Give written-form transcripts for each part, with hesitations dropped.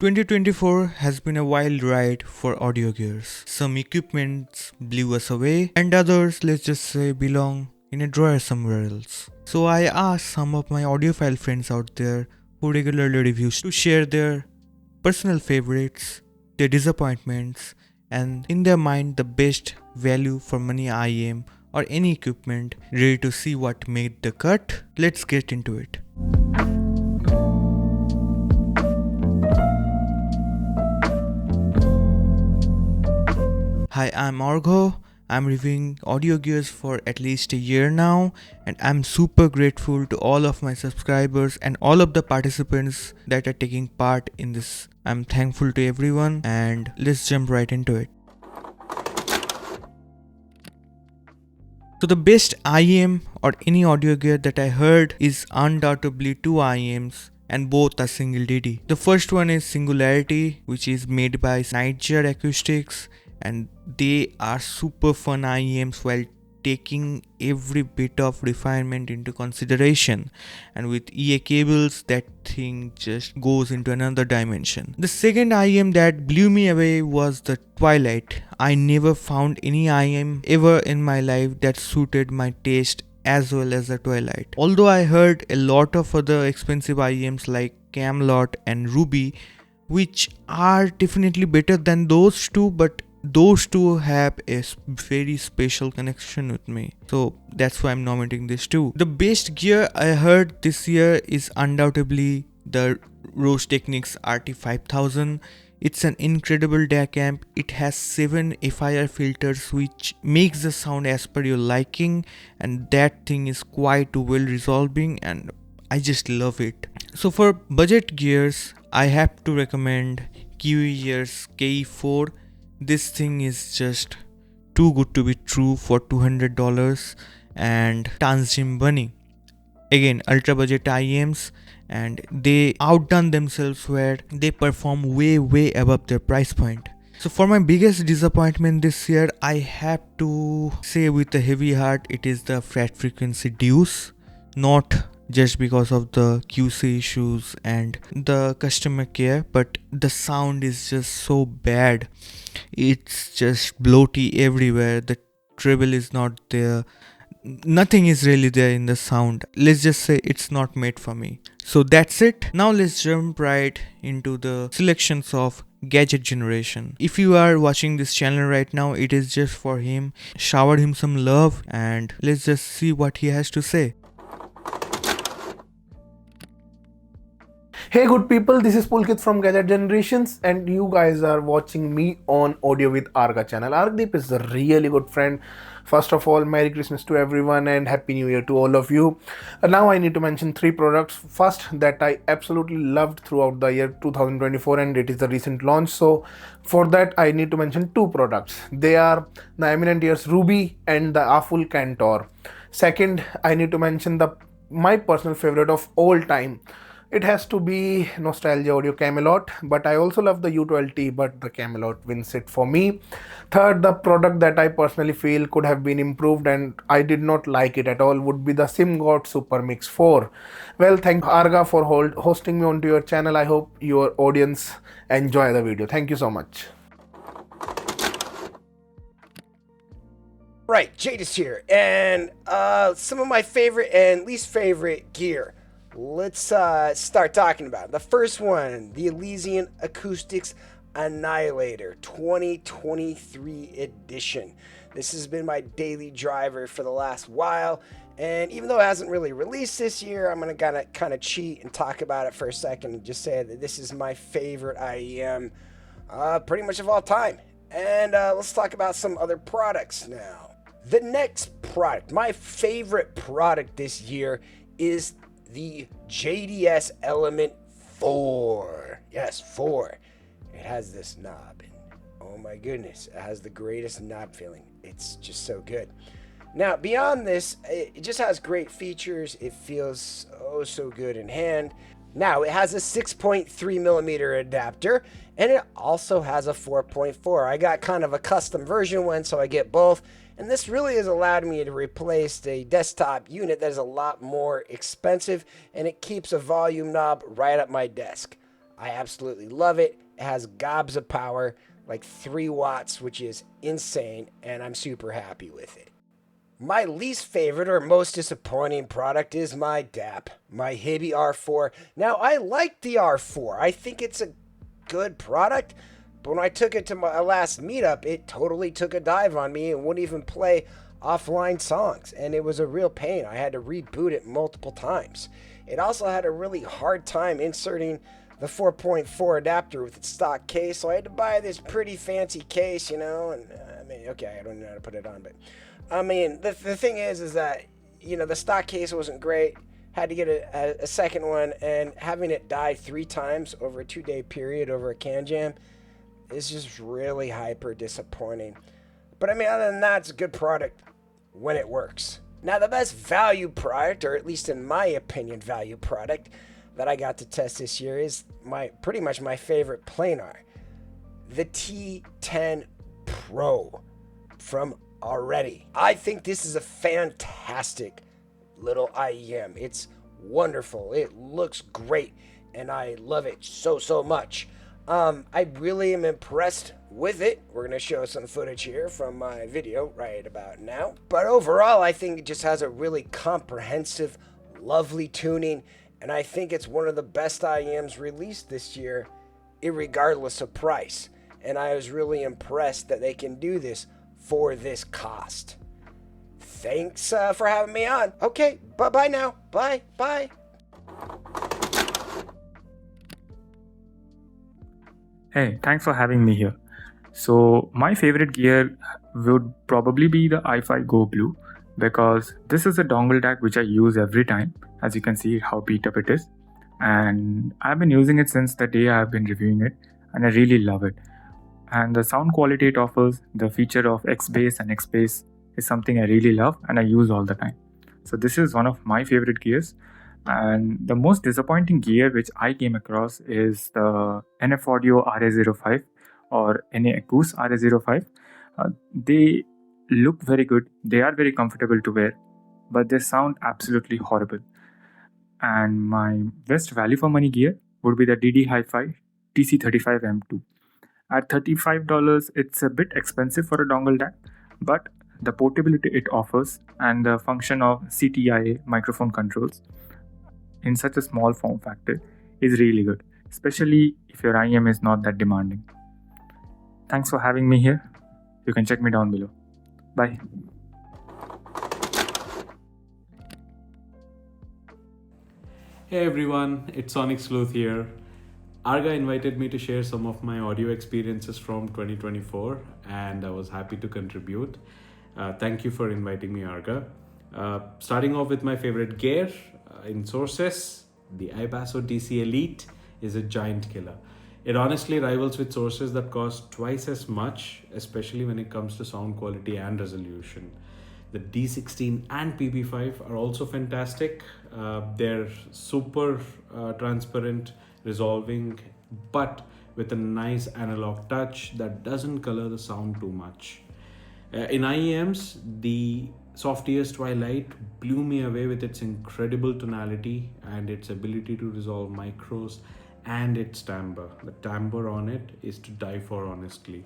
2024 has been a wild ride for audio gears. Some equipments blew us away, and others, let's just say, belong in a drawer somewhere else. So I asked some of my audiophile friends out there who regularly reviews to share their personal favorites, their disappointments, and in their mind the best value for money IEM or any equipment, ready to see what made the cut. Let's get into it. Hi, I'm Argo. I'm reviewing audio gears for at least a year now, and I'm super grateful to all of my subscribers and all of the participants that are taking part in this. I'm thankful to everyone, and let's jump right into it. So the best IEM or any audio gear that I heard is undoubtedly two IEMs, and both are single DD. The first one is Singularity, which is made by Nightjar Acoustics, and they are super fun IEMs while taking every bit of refinement into consideration, and with EA cables that thing just goes into another dimension. The second IEM that blew me away was the Twilight. I never found any IEM ever in my life that suited my taste as well as the Twilight. Although I heard a lot of other expensive IEMs like Camelot and Ruby, which are definitely better than those two, but those two have a very special connection with me, so that's why I'm nominating this too. The best gear I heard this year is undoubtedly the Rose Techniques RT5000. It's an incredible DAC amp. It has 7 FIR filters which makes the sound as per your liking, and that thing is quite well resolving, and I just love it. So for budget gears, I have to recommend Kiwi Ears KE4. This thing is just too good to be true for $200. And Tanzim Bunny, again ultra budget IEMs, and they outdone themselves where they perform way above their price point. So for my biggest disappointment this year, I have to say with a heavy heart, it is the Fret Frequency Deuce. Not just because of the QC issues and the customer care, but the sound is just so bad. It's just bloaty everywhere. The treble is not there. Nothing is really there in the sound. Let's just say it's not made for me. So that's it. Now let's jump right into the selections of Gadget Generation. If you are watching this channel right now, it is just for him. Shower him some love, and let's just see what he has to say. Hey good people, this is Pulkit from Gadget Generations, and you guys are watching me on Audio with Arga channel. Argdeep is a really good friend. First of all, Merry Christmas to everyone and Happy New Year to all of you. Now I need to mention 3 products. First, that I absolutely loved throughout the year 2024, and it is the recent launch. So for that I need to mention 2 products. They are the Eminent Ears Ruby and the Awful Cantor. Second, I need to mention my personal favorite of all time. It has to be Nostalgia Audio Camelot, but I also love the U12T, but the Camelot wins it for me. Third, the product that I personally feel could have been improved and I did not like it at all would be the SimGod Super Mix 4. Well, thank Arga for hosting me onto your channel. I hope your audience enjoy the video. Thank you so much. Right, Jadis here, and some of my favorite and least favorite gear. Let's start talking about it. The first one, the Elysian Acoustics Annihilator 2023 edition. This has been my daily driver for the last while, and even though it hasn't really released this year, I'm gonna kind of cheat and talk about it for a second and just say that this is my favorite IEM pretty much of all time. And let's talk about some other products now. The next product, my favorite product this year, is the JDS Element 4. Yes, 4. It has this knob, and oh my goodness, it has the greatest knob feeling. It's just so good. Now, beyond this, it just has great features. It feels oh so good in hand. Now, it has a 6.3mm adapter, and it also has a 4.4. I got kind of a custom version one, so I get both. And this really has allowed me to replace a desktop unit that is a lot more expensive, and it keeps a volume knob right at my desk. I absolutely love it. It has gobs of power, like 3 watts, which is insane, and I'm super happy with it. My least favorite or most disappointing product is my DAP, my Hibi R4. Now, I like the R4. I think it's a good product, but when I took it to my last meetup, it totally took a dive on me and wouldn't even play offline songs, and it was a real pain. I had to reboot it multiple times. It also had a really hard time inserting the 4.4 adapter with its stock case, so I had to buy this pretty fancy case, and I mean, okay, I don't know how to put it on, but I mean, the thing is that, the stock case wasn't great, had to get a second one, and having it die 3 times over a 2-day period over a can jam is just really hyper disappointing. But I mean, other than that, it's a good product when it works. Now, the best value product, or at least in my opinion, value product that I got to test this year is pretty much my favorite planar, the T10 Pro from Already. I think this is a fantastic little IEM. It's wonderful. It looks great, and I love it so much. I really am impressed with it. We're going to show some footage here from my video right about now. But overall, I think it just has a really comprehensive, lovely tuning, and I think it's one of the best IEMs released this year, irregardless of price. And I was really impressed that they can do this for this cost. Thanks for having me on. Okay, bye-bye now. Bye. Hey, thanks for having me here. So my favorite gear would probably be the iFi Go Blue, because this is a dongle tag which I use every time. As you can see how beat up it is, and I've been using it since the day I've been reviewing it, and I really love it. And the sound quality it offers, the feature of X-Bass and X-Bass, is something I really love and I use all the time. So this is one of my favorite gears. And the most disappointing gear which I came across is the NF Audio RA05 or NA Acoustic RA05. They look very good, they are very comfortable to wear, but they sound absolutely horrible. And my best value for money gear would be the DD Hi-Fi TC35M2. At $35, it's a bit expensive for a dongle DAC, but the portability it offers and the function of CTIA microphone controls in such a small form factor is really good, especially if your IEM is not that demanding. Thanks for having me here. You can check me down below. Bye. Hey everyone, it's SonicSleuth here. Arga invited me to share some of my audio experiences from 2024 and I was happy to contribute. Thank you for inviting me, Arga. Starting off with my favorite gear in sources, the iBasso DC Elite is a giant killer. It honestly rivals with sources that cost twice as much, especially when it comes to sound quality and resolution. The D16 and PB5 are also fantastic. They're super transparent, resolving, but with a nice analog touch that doesn't color the sound too much. In IEMs, the Soft-Ears Twilight blew me away with its incredible tonality and its ability to resolve micros and its timbre. The timbre on it is to die for, honestly.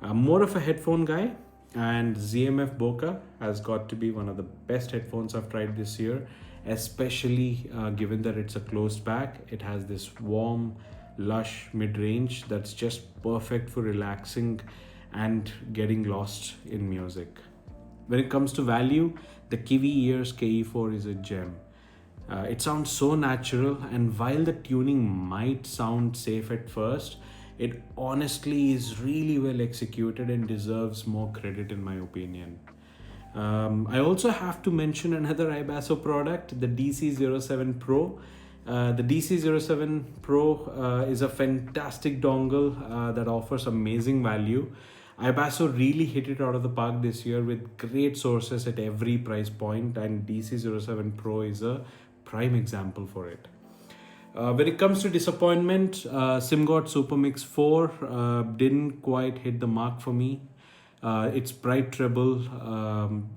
I'm more of a headphone guy, and ZMF Bokeh has got to be one of the best headphones I've tried this year, especially given that it's a closed back. It has this warm, lush mid-range that's just perfect for relaxing and getting lost in music. When it comes to value, the Kiwi Ears KE4 is a gem. It sounds so natural, and while the tuning might sound safe at first, it honestly is really well executed and deserves more credit in my opinion. I also have to mention another iBasso product, the DC07 Pro. The DC07 Pro is a fantastic dongle that offers amazing value. iBasso really hit it out of the park this year with great sources at every price point, and DC07 Pro is a prime example for it. When it comes to disappointment, SimGod Supermix 4 didn't quite hit the mark for me. Its bright treble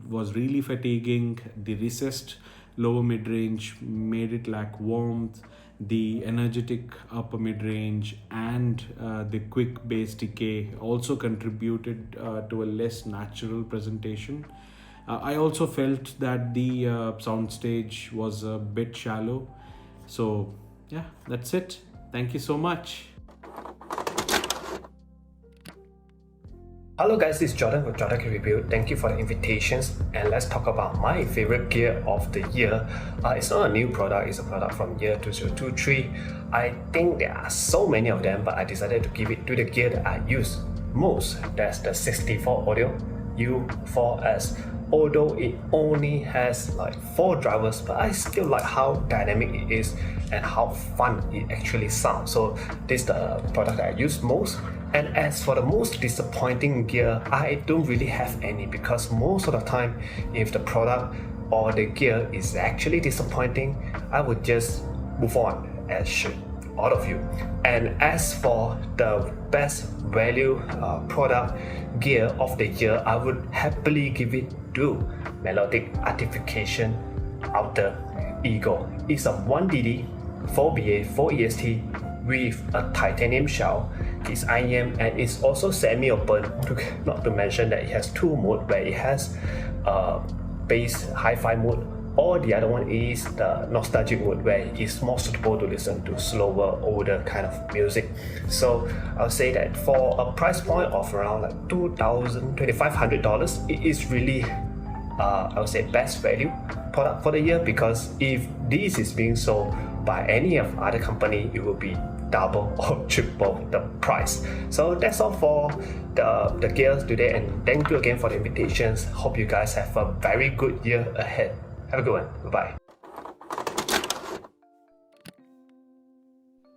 was really fatiguing. The recessed lower mid-range made it lack warmth. the energetic upper mid range and the quick bass decay also contributed to a less natural presentation. I also felt that the soundstage was a bit shallow. So, yeah, that's it. Thank you so much. Hello guys, this is Jordan from Jordan Review. Thank you for the invitations, and let's talk about my favorite gear of the year. It's not a new product, it's a product from year 2023. I think there are so many of them, but I decided to give it to the gear that I use most. That's the 64 Audio U4S. Although it only has like 4 drivers, but I still like how dynamic it is and how fun it actually sounds. So this is the product that I use most. And as for the most disappointing gear, I don't really have any, because most of the time, if the product or the gear is actually disappointing, I would just move on, as should all of you. And as for the best value product gear of the year, I would happily give it to Melodic Artification Outer Ego. It's a 1DD, 4BA, 4EST with a titanium shell. It's IEM and it's also semi-open, not to mention that it has 2 modes, where it has bass hi-fi mode, or the other one is the nostalgic mode, where it's more suitable to listen to slower, older kind of music. So I'll say that for a price point of around like $2,500, it is really I would say best value product for the year, because if this is being sold by any of other company, it will be double or triple the price. So that's all for the gears today, and thank you again for the invitations. Hope you guys have a very good year ahead. Have a good one. Bye-bye.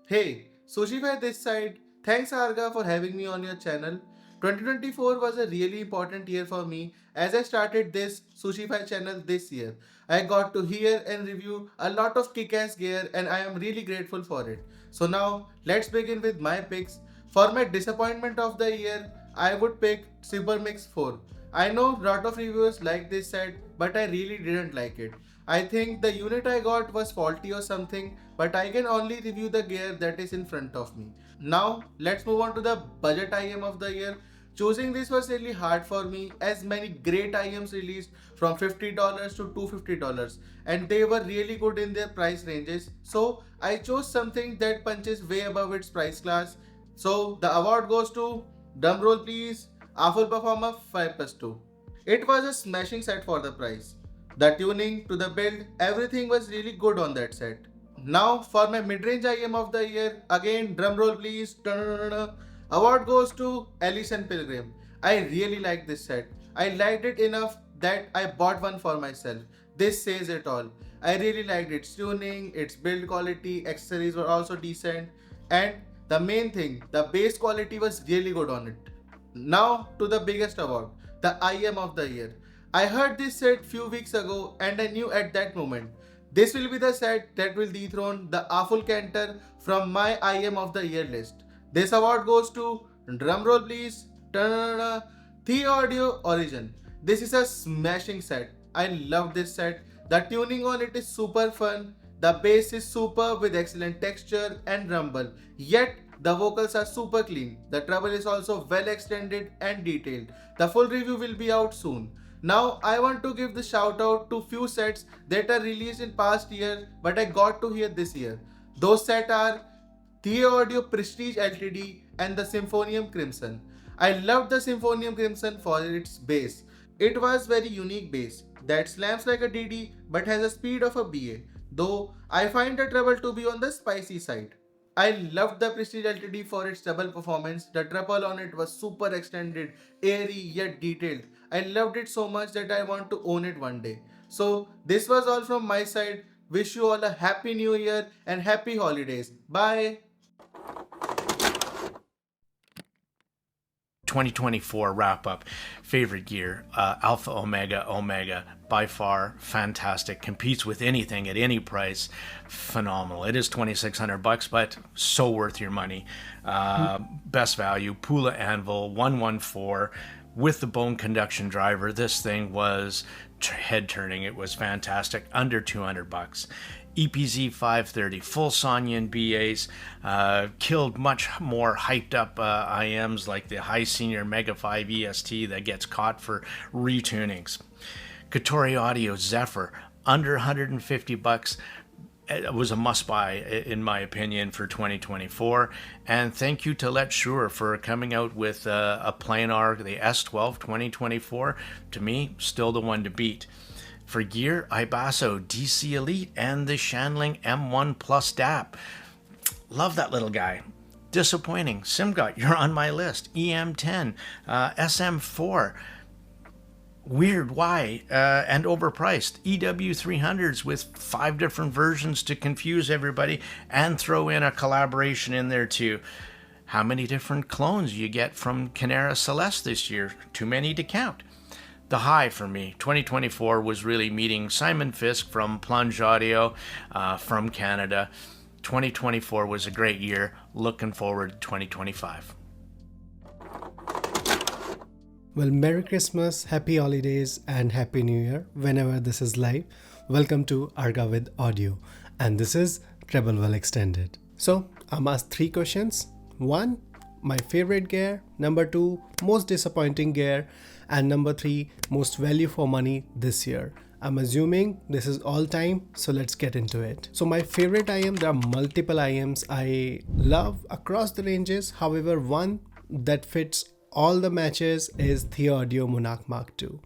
Hey, SushiiFi this side. Thanks Arga for having me on your channel. 2024 was a really important year for me as I started this SushiiFi channel this year. I got to hear and review a lot of kick-ass gear and I am really grateful for it. So now let's begin with my picks. For my disappointment of the year, I would pick Supermix 4. I know lot of reviewers like this set, but I really didn't like it. I think the unit I got was faulty or something, but I can only review the gear that is in front of me. Now let's move on to the budget IEM of the year. Choosing this was really hard for me as many great IEMs released from $50 to $250 and they were really good in their price ranges. So I chose something that punches way above its price class. So the award goes to, drumroll please, Awful Performer 5+2. It was a smashing set for the price. The tuning to the build, everything was really good on that set. Now for my mid-range IEM of the year, again drumroll please. Award goes to Alice and Pilgrim. I really like this set. I liked it enough that I bought one for myself. This says it all. I really liked its tuning, its build quality, accessories were also decent, and the main thing, the bass quality was really good on it. Now to the biggest award, the IEM of the year. I heard this set few weeks ago and I knew at that moment this will be the set that will dethrone the Awful Cantor from my IEM of the year list. This award goes to, drumroll please, Fi Audio Origin. This is a smashing set. I love this set. The tuning on it is super fun. The bass is super with excellent texture and rumble. Yet the vocals are super clean. The treble is also well extended and detailed. The full review will be out soon. Now I want to give the shout out to few sets that are released in past year but I got to hear this year. Those sets are Fi Audio Prestige Ltd and the Symphonium Crimson. I loved the Symphonium Crimson for its bass. It was very unique bass that slams like a DD but has a speed of a BA, though I find the treble to be on the spicy side. I loved the Prestige Ltd for its treble performance. The treble on it was super extended, airy yet detailed. I loved it so much that I want to own it one day. So this was all from my side. Wish you all a happy new year and happy holidays. Bye. 2024 wrap up. Favorite gear, Alpha Omega Omega, by far fantastic, competes with anything at any price, phenomenal. It is $2,600, but so worth your money. Best value, Pula Anvil 114 with the bone conduction driver. This thing was head turning. It was fantastic, under $200. EPZ 530, full Sonyan BAs, killed much more hyped up IEMs like the High Senior Mega 5 EST that gets caught for retunings. Katori Audio Zephyr, under 150 bucks. It was a must-buy, in my opinion, for 2024. And thank you to Let Shure for coming out with a planar, the S12 2024. To me, still the one to beat. For gear, Ibasso DC Elite and the Shanling M1 Plus DAP. Love that little guy. Disappointing. SimGot, you're on my list. EM10, SM4. Weird, why? And overpriced. EW300s with 5 different versions to confuse everybody and throw in a collaboration in there too. How many different clones you get from Canara Celeste this year? Too many to count. The high for me, 2024, was really meeting Simon Fisk from Plunge Audio from Canada. 2024 was a great year. Looking forward to 2025. Well, Merry Christmas, Happy Holidays, and Happy New Year whenever this is live. Welcome to Arga with Audio, and this is Treble Well Extended. So, I'm asked 3 questions. 1, my favorite gear. Number 2, most disappointing gear. And number 3, most value for money this year. I'm assuming this is all time, so let's get into it. So my favorite IEM, there are multiple IEMs I love across the ranges. However, one that fits all the matches is Fi Audio Monarch Mark II.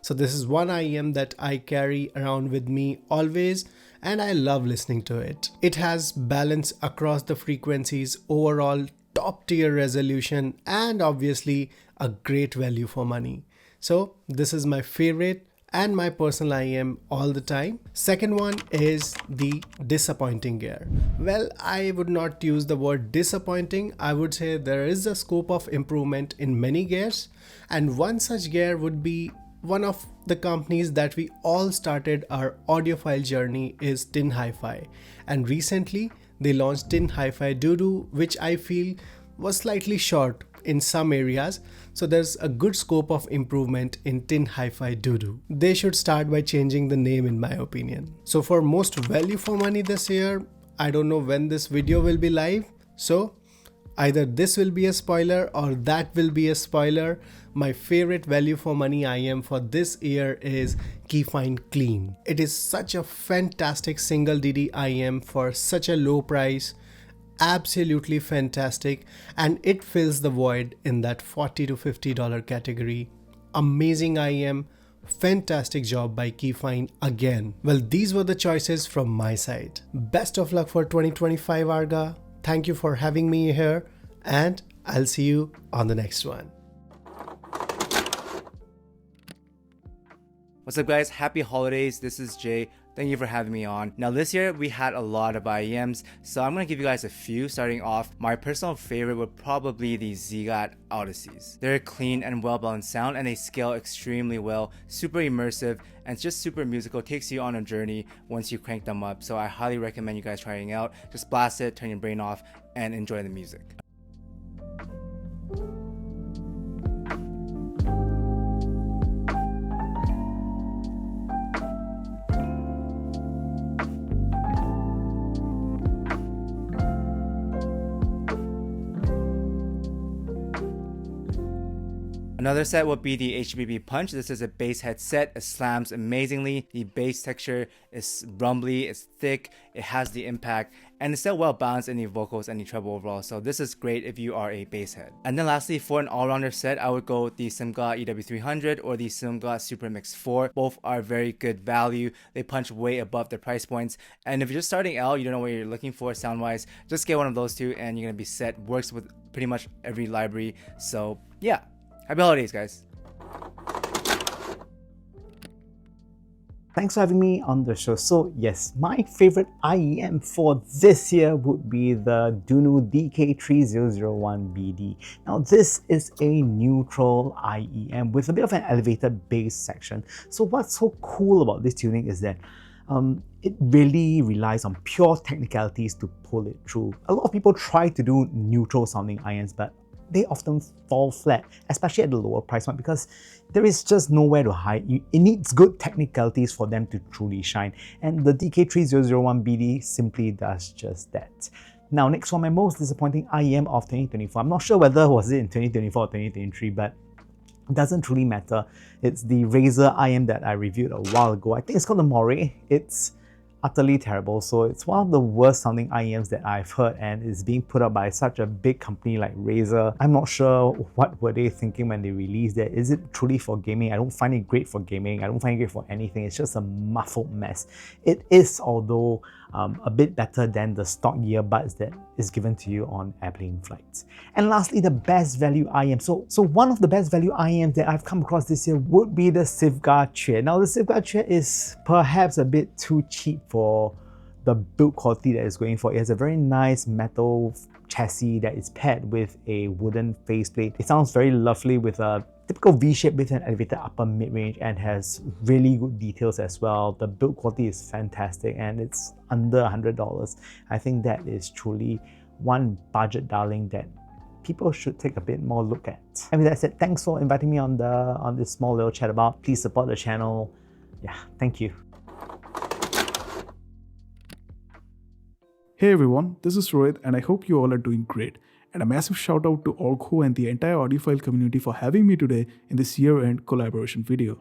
So this is one IEM that I carry around with me always, and I love listening to it. It has balance across the frequencies, overall top tier resolution, and obviously a great value for money. So this is my favorite and my personal IEM all the time. Second one is the disappointing gear. Well, I would not use the word disappointing. I would say there is a scope of improvement in many gears, and one such gear would be one of the companies that we all started our audiophile journey is Tin Hi-Fi, and recently they launched Tin Hi-Fi Doo-Doo, which I feel was slightly short in some areas, so there's a good scope of improvement in Tin Hi-Fi Doo-Doo. They should start by changing the name in my opinion. So for most value for money this year, I don't know when this video will be live, so either this will be a spoiler or that will be a spoiler. My favorite value for money IEM for this year is Keyfind Clean. It is such a fantastic single DD IEM for such a low price. Absolutely fantastic, and it fills the void in that $40 to $50 category. Amazing IEM, fantastic job by Keyfind again. Well, these were the choices from my side. Best of luck for 2025, Arga. Thank you for having me here, and I'll see you on the next one. What's up guys, happy holidays, this is Jay. Thank you for having me on. Now this year we had a lot of IEMs, so I'm going to give you guys a few. Starting off, my personal favorite would probably the Zgat Odysseys. They're clean and well balanced sound, and they scale extremely well, super immersive, and it's just super musical. Takes you on a journey once you crank them up, so I highly recommend you guys trying it out. Just blast it, turn your brain off, and enjoy the music. Another set would be the HBB Punch. This is a bass headset. It slams amazingly. The bass texture is rumbly, it's thick, it has the impact, and it's still well balanced in the vocals and the treble overall. So this is great if you are a bass head. And then lastly, for an all-rounder set, I would go with the SimGot EW300 or the SimGot Super Mix 4. Both are very good value. They punch way above their price points. And if you're just starting out, you don't know what you're looking for sound-wise, just get one of those two and you're gonna be set. Works with pretty much every library. So yeah. Happy holidays, guys. Thanks for having me on the show. So yes, my favorite IEM for this year would be the Dunu DK3001BD. Now this is a neutral IEM with a bit of an elevated bass section. So what's so cool about this tuning is that it really relies on pure technicalities to pull it through. A lot of people try to do neutral sounding IEMs, but they often fall flat, especially at the lower price point, because there is just nowhere to hide. It needs good technicalities for them to truly shine, and the DK3001BD simply does just that. Now, next one, my most disappointing IEM of 2024. I'm not sure whether was it in 2024 or 2023, but it doesn't truly matter. It's the Razer IEM that I reviewed a while ago. I think it's called the Moray. It's utterly terrible. So it's one of the worst sounding IEMs that I've heard, and it's being put up by such a big company like Razer. I'm not sure what were they thinking when they released it. Is it truly for gaming? I don't find it great for gaming. I don't find it great for anything. It's just a muffled mess. It is, although a bit better than the stock earbuds that is given to you on airplane flights. And lastly, the best value IEM. So one of the best value IEMs that I've come across this year would be the SushiiFi chair. Now, the SushiiFi chair is perhaps a bit too cheap for the build quality that it's going for. It has a very nice metal chassis that is paired with a wooden faceplate. It sounds very lovely with a typical V-shape with an elevated upper mid-range, and has really good details as well. The build quality is fantastic, and it's under $100. I think that is truly one budget darling that people should take a bit more look at. And with that said, thanks for inviting me on this small little chat about. Please support the channel. Yeah, thank you. Hey everyone, this is Rohit, and I hope you all are doing great. And a massive shout out to Orko and the entire Audiophile community for having me today in this year-end collaboration video.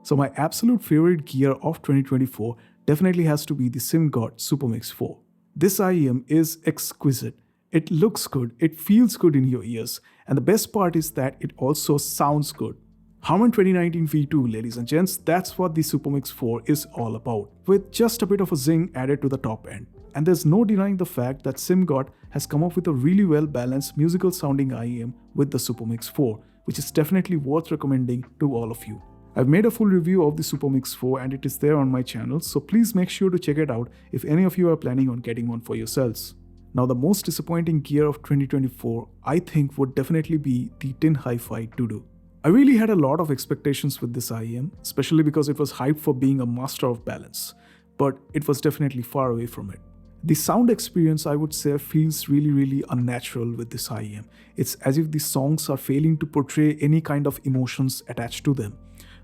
So my absolute favorite gear of 2024 definitely has to be the SimGod SuperMix 4. This IEM is exquisite. It looks good, it feels good in your ears, and the best part is that it also sounds good. Harman 2019 V2, ladies and gents, that's what the SuperMix 4 is all about, with just a bit of a zing added to the top end. And there's no denying the fact that SimGod has come up with a really well balanced musical sounding IEM with the SuperMix 4, which is definitely worth recommending to all of you. I've made a full review of the SuperMix 4 and it is there on my channel, so please make sure to check it out if any of you are planning on getting one for yourselves. Now, the most disappointing gear of 2024 I think would definitely be the Tin Hi-Fi Doodoo. I really had a lot of expectations with this IEM, especially because it was hyped for being a master of balance, but it was definitely far away from it. The sound experience, I would say, feels really unnatural with this IEM. It's as if the songs are failing to portray any kind of emotions attached to them.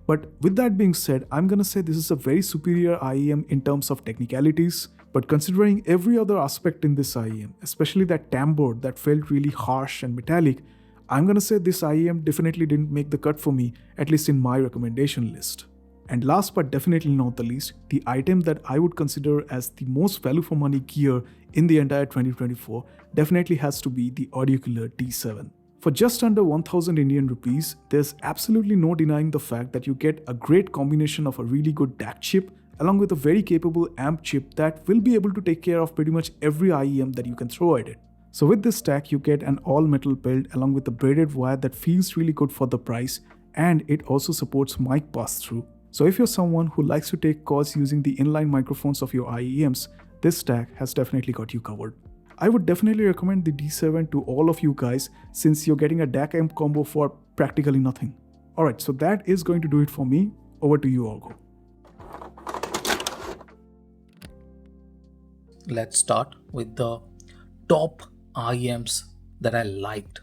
But with that being said, I'm gonna say this is a very superior IEM in terms of technicalities, but considering every other aspect in this IEM, especially that timbre that felt really harsh and metallic, I'm gonna say this IEM definitely didn't make the cut for me, at least in my recommendation list. And last but definitely not the least, the item that I would consider as the most value for money gear in the entire 2024 definitely has to be the Audiophile D7. For just under 1000 Indian rupees, there's absolutely no denying the fact that you get a great combination of a really good DAC chip along with a very capable amp chip that will be able to take care of pretty much every IEM that you can throw at it. So with this stack, you get an all metal build along with a braided wire that feels really good for the price, and it also supports mic pass-through. So if you're someone who likes to take calls using the inline microphones of your IEMs, this stack has definitely got you covered. I would definitely recommend the D7 to all of you guys since you're getting a DAC amp combo for practically nothing. Alright, so that is going to do it for me. Over to you, Orgo. Let's start with the top IEMs that I liked.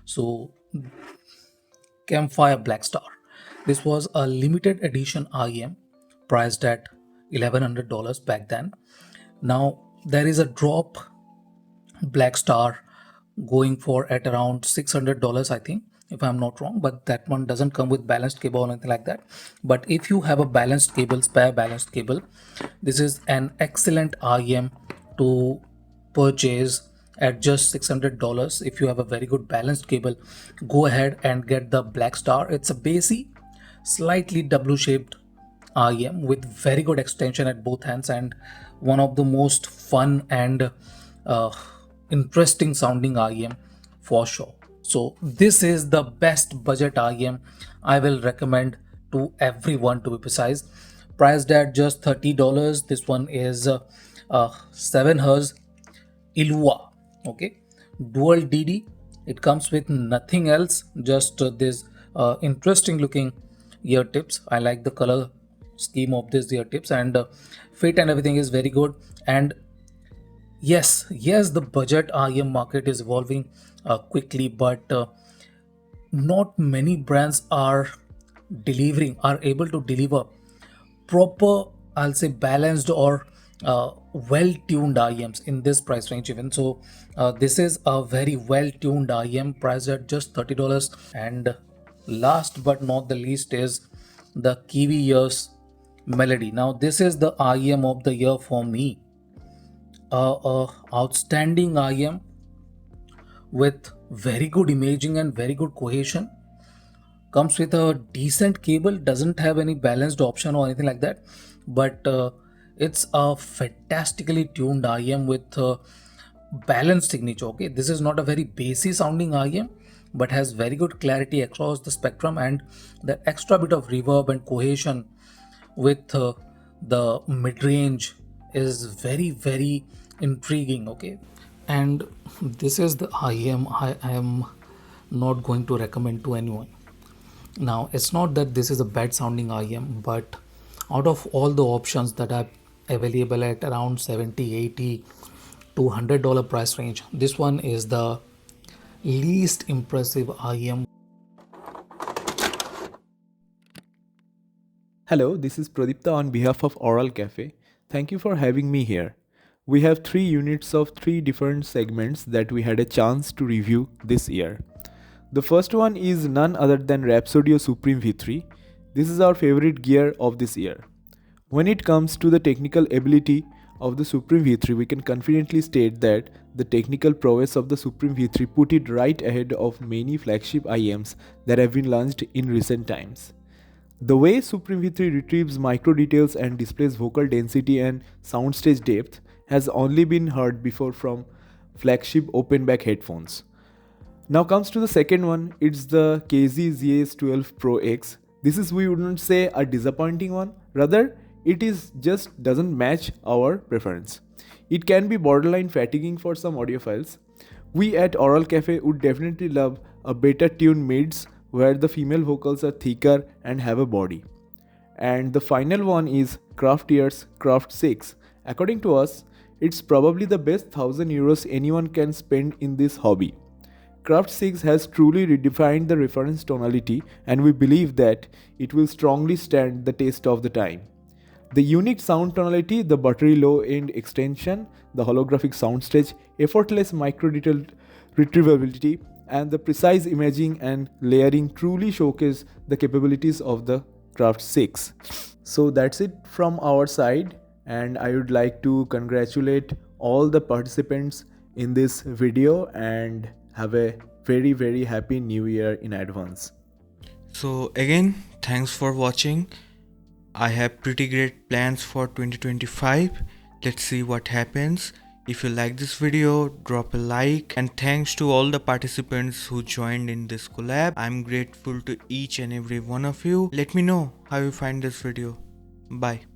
So, Campfire Blackstar. This was a limited edition IEM priced at $1,100 back then. Now there is a drop Blackstar going for at around $600, I think, if I'm not wrong, but that one doesn't come with balanced cable or anything like that. But if you have a balanced cable, spare balanced cable, this is an excellent IEM to purchase at just $600. If you have a very good balanced cable, go ahead and get the Blackstar. It's a bassy, slightly W-shaped IEM with very good extension at both ends and one of the most fun and interesting sounding IEM for sure. So this is the best budget IEM I will recommend to everyone, to be precise. Priced at just $30. This one is 7 Hz Ilua. Okay, dual DD. It comes with nothing else, just this interesting looking ear tips. I like the color scheme of these ear tips, and fit and everything is very good. And Yes, the budget IEM market is evolving quickly, but not many brands are able to deliver proper, I'll say, balanced or well-tuned IEMs in this price range. Even so, this is a very well-tuned IEM priced at just $30. And last but not the least is the Kiwi Years Melody. Now, this is the IEM of the year for me. Outstanding IEM with very good imaging and very good cohesion. Comes with a decent cable, doesn't have any balanced option or anything like that, but it's a fantastically tuned IEM with balanced signature. Okay, this is not a very bassy sounding IEM, but has very good clarity across the spectrum, and the extra bit of reverb and cohesion with the mid-range is very intriguing. Okay, and this is the IEM I am not going to recommend to anyone. Now, it's not that this is a bad sounding IEM, but out of all the options that are available at around $70, $80 to $100 price range, this one is the least impressive IEM. Hello, this is Pradipta on behalf of Oral Cafe. Thank you for having me here. We have 3 units of 3 different segments that we had a chance to review this year. The first one is none other than Rapsodio Supreme V3. This is our favorite gear of this year. When it comes to the technical ability of the Supreme V3, we can confidently state that the technical prowess of the Supreme V3 put it right ahead of many flagship IEMs that have been launched in recent times. The way Supreme V3 retrieves micro details and displays vocal density and soundstage depth has only been heard before from flagship open back headphones. Now comes to the second one, it's the KZ ZS12 Pro X. This is, we wouldn't say, a disappointing one, rather it is just doesn't match our preference. It can be borderline fatiguing for some audiophiles. We at Oral Cafe would definitely love a better tuned mids where the female vocals are thicker and have a body. And the final one is Craft Ears Craft 6. According to us, it's probably the best 1000 euros anyone can spend in this hobby. Craft 6 has truly redefined the reference tonality, and we believe that it will strongly stand the test of the time. The unique sound tonality, the buttery low end extension, the holographic soundstage, effortless micro detail retrievability, and the precise imaging and layering truly showcase the capabilities of the Craft 6. So that's it from our side, and I would like to congratulate all the participants in this video and have a very happy new year in advance. So again, thanks for watching. I have pretty great plans for 2025. Let's see what happens. If you like this video, drop a like, and thanks to all the participants who joined in this collab. I'm grateful to each and every one of you. Let me know how you find this video. Bye.